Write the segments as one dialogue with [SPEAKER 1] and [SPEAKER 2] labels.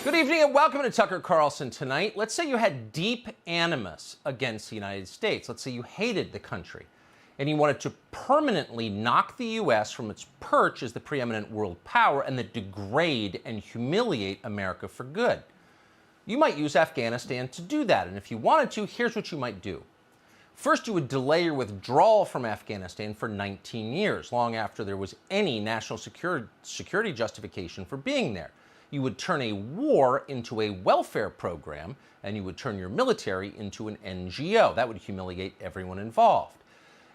[SPEAKER 1] Good evening and welcome to Tucker Carlson Tonight. Let's say you had deep animus against the United States. Let's say you hated the country and you wanted to permanently knock the U.S. from its perch as the preeminent world power and then degrade and humiliate America for good. You might use Afghanistan to do that, and if you wanted to, here's what you might do. First, you would delay your withdrawal from Afghanistan for 19 years, long after there was any national security justification for being there. You would turn a war into a welfare program, and you would turn your military into an NGO. That would humiliate everyone involved.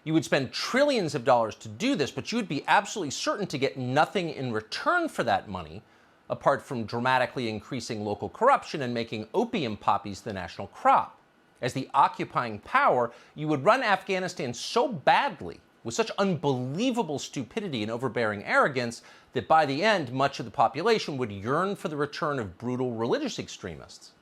[SPEAKER 1] You would spend trillions of dollars to do this, but you would be absolutely certain to get nothing in return for that money, apart from dramatically increasing local corruption and making opium poppies the national crop. As the occupying power, you would run Afghanistan so badly, with such unbelievable stupidity and overbearing arrogance, that by the end, much of the population would yearn for the return of brutal religious extremists.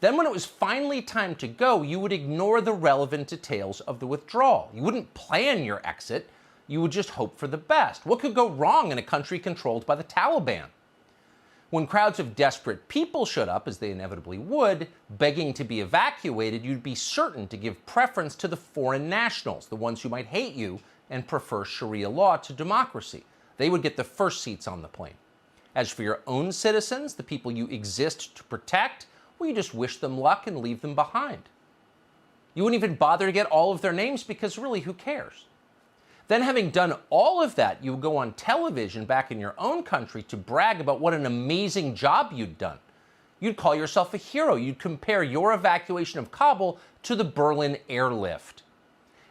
[SPEAKER 1] Then when it was finally time to go, you would ignore the relevant details of the withdrawal. You wouldn't plan your exit, you would just hope for the best. What could go wrong in a country controlled by the Taliban? When crowds of desperate people showed up, as they inevitably would, begging to be evacuated, you'd be certain to give preference to the foreign nationals, the ones who might hate you and prefer Sharia law to democracy. They would get the first seats on the plane. As for your own citizens, the people you exist to protect, well, you just wish them luck and leave them behind. You wouldn't even bother to get all of their names because really, who cares? Then, having done all of that, you would go on television back in your own country to brag about what an amazing job you'd done. You'd call yourself a hero. You'd compare your evacuation of Kabul to the Berlin airlift.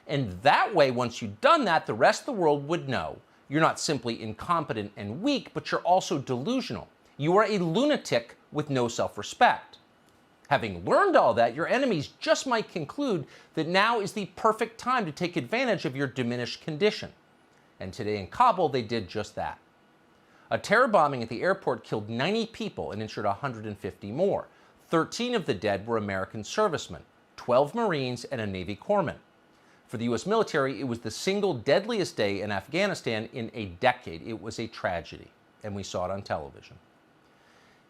[SPEAKER 1] And that way, once you'd done that, the rest of the world would know you're not simply incompetent and weak, but you're also delusional. You are a lunatic with no self-respect. Having learned all that, your enemies just might conclude that now is the perfect time to take advantage of your diminished condition. And today in Kabul, they did just that. A terror bombing at the airport killed 90 people and injured 150 more. 13 of the dead were American servicemen, 12 Marines, and a Navy corpsman. For the U.S. military, it was the single deadliest day in Afghanistan in a decade. It was a tragedy, and we saw it on television.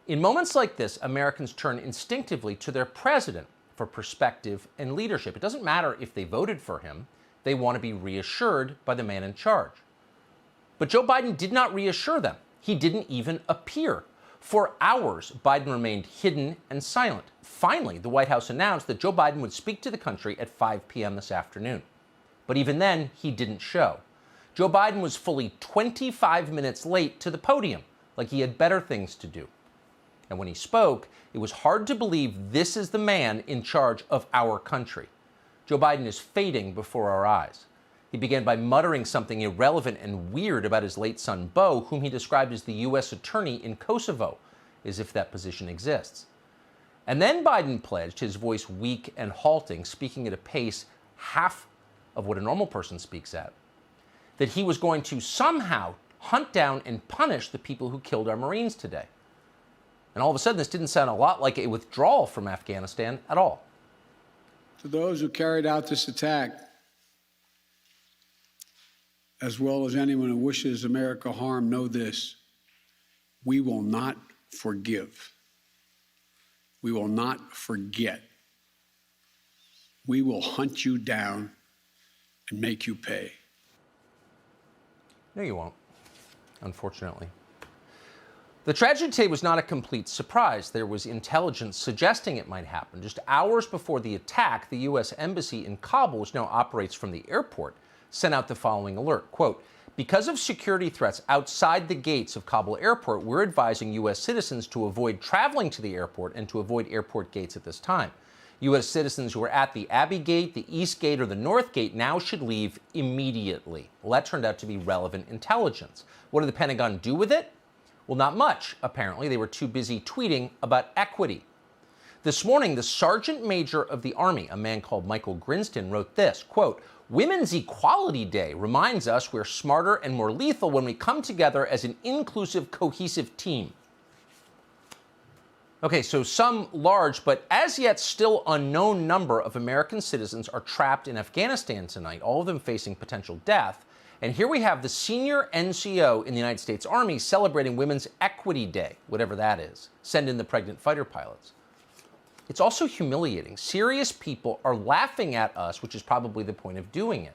[SPEAKER 1] In moments like this, Americans turn instinctively to their president for perspective and leadership. It doesn't matter if they voted for him. They want to be reassured by the man in charge. But Joe Biden did not reassure them. He didn't even appear. For hours, Biden remained hidden and silent. Finally, the White House announced that Joe Biden would speak to the country at 5 p.m. this afternoon. But even then, he didn't show. Joe Biden was fully 25 minutes late to the podium, like he had better things to do. And when he spoke, it was hard to believe this is the man in charge of our country. Joe Biden is fading before our eyes. He began by muttering something irrelevant and weird about his late son, Beau, whom he described as the U.S. attorney in Kosovo, as if that position exists. And then Biden pledged, his voice weak and halting, speaking at a pace half of what a normal person speaks at, that he was going to somehow hunt down and punish the people who killed our Marines today. And all of a sudden, this didn't sound a lot like a withdrawal from Afghanistan at all.
[SPEAKER 2] To those who carried out this attack, as well as anyone who wishes America harm, know this: we will not forgive. We will not forget. We will hunt you down and make you pay.
[SPEAKER 1] No, you won't, unfortunately. The tragedy today was not a complete surprise. There was intelligence suggesting it might happen. Just hours before the attack, the U.S. Embassy in Kabul, which now operates from the airport, sent out the following alert, quote, "Because of security threats outside the gates of Kabul airport, we're advising U.S. citizens to avoid traveling to the airport and to avoid airport gates at this time. U.S. citizens who are at the Abbey Gate, the East Gate, or the North Gate now should leave immediately." Well, that turned out to be relevant intelligence. What did the Pentagon do with it? Well, not much, apparently. They were too busy tweeting about equity. This morning, the Sergeant Major of the Army, a man called Michael Grinston, wrote this, quote, "Women's Equality Day reminds us we're smarter and more lethal when we come together as an inclusive, cohesive team." Okay, so some large but as yet still unknown number of American citizens are trapped in Afghanistan tonight, all of them facing potential death, And here we have the senior NCO in the United States Army celebrating Women's Equity Day, whatever that is. Send in the pregnant fighter pilots. It's also humiliating. Serious people are laughing at us, which is probably the point of doing it.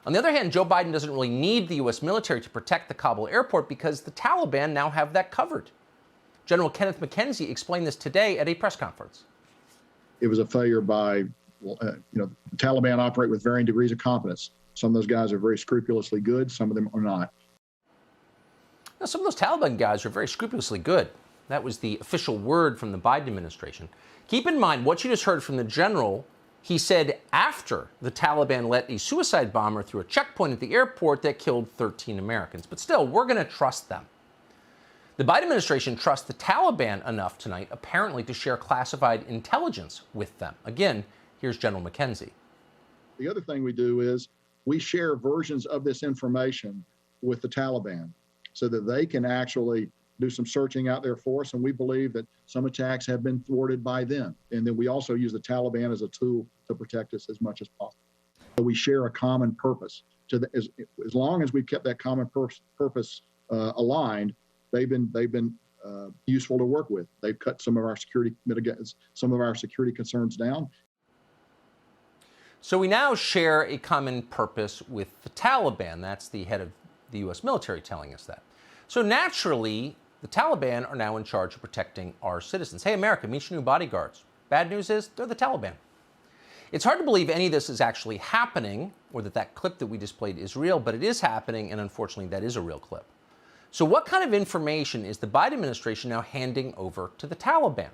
[SPEAKER 1] On the other hand, Joe Biden doesn't really need the U.S. military to protect the Kabul airport because the Taliban now have that covered. General Kenneth McKenzie explained this today at a press conference.
[SPEAKER 3] It was a failure by, the Taliban operate with varying degrees of competence. Some of those guys are very scrupulously good, some of them are not.
[SPEAKER 1] Now, some of those Taliban guys are very scrupulously good. That was the official word from the Biden administration. Keep in mind what you just heard from the general. He said after the Taliban let a suicide bomber through a checkpoint at the airport that killed 13 Americans. But still, we're going to trust them. The Biden administration trusts the Taliban enough tonight, apparently, to share classified intelligence with them. Again, here's General McKenzie.
[SPEAKER 3] The other thing we do is we share versions of this information with the Taliban so that they can actually do some searching out there for us, and we believe that some attacks have been thwarted by them. And then we also use the Taliban as a tool to protect us as much as possible. So we share a common purpose. As long as we've kept that common purpose aligned, they've been useful to work with. They've cut some of our security concerns down.
[SPEAKER 1] So we now share a common purpose with the Taliban. That's the head of the U.S. military telling us that. So naturally, the Taliban are now in charge of protecting our citizens. Hey, America, meet your new bodyguards. Bad news is they're the Taliban. It's hard to believe any of this is actually happening, or that clip that we displayed is real, but it is happening, and unfortunately, that is a real clip. So what kind of information is the Biden administration now handing over to the Taliban?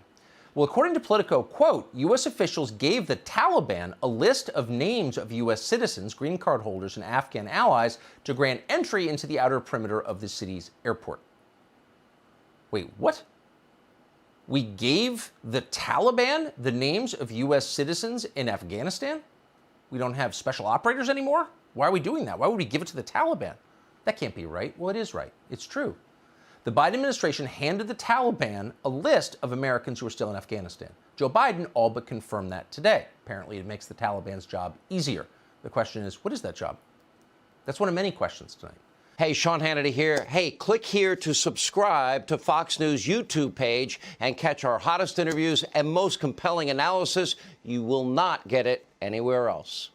[SPEAKER 1] Well, according to Politico, quote, U.S. officials gave the Taliban a list of names of U.S. citizens, green card holders, and Afghan allies to grant entry into the outer perimeter of the city's airport. Wait, what? We gave the Taliban the names of U.S. citizens in Afghanistan? We don't have special operators anymore? Why are we doing that? Why would we give it to the Taliban? That can't be right. Well, it is right. It's true. The Biden administration handed the Taliban a list of Americans who are still in Afghanistan. Joe Biden all but confirmed that today. Apparently, it makes the Taliban's job easier. The question is, what is that job? That's one of many questions tonight.
[SPEAKER 4] Hey, Sean Hannity here. Hey, click here to subscribe to Fox News YouTube page and catch our hottest interviews and most compelling analysis. You will not get it anywhere else.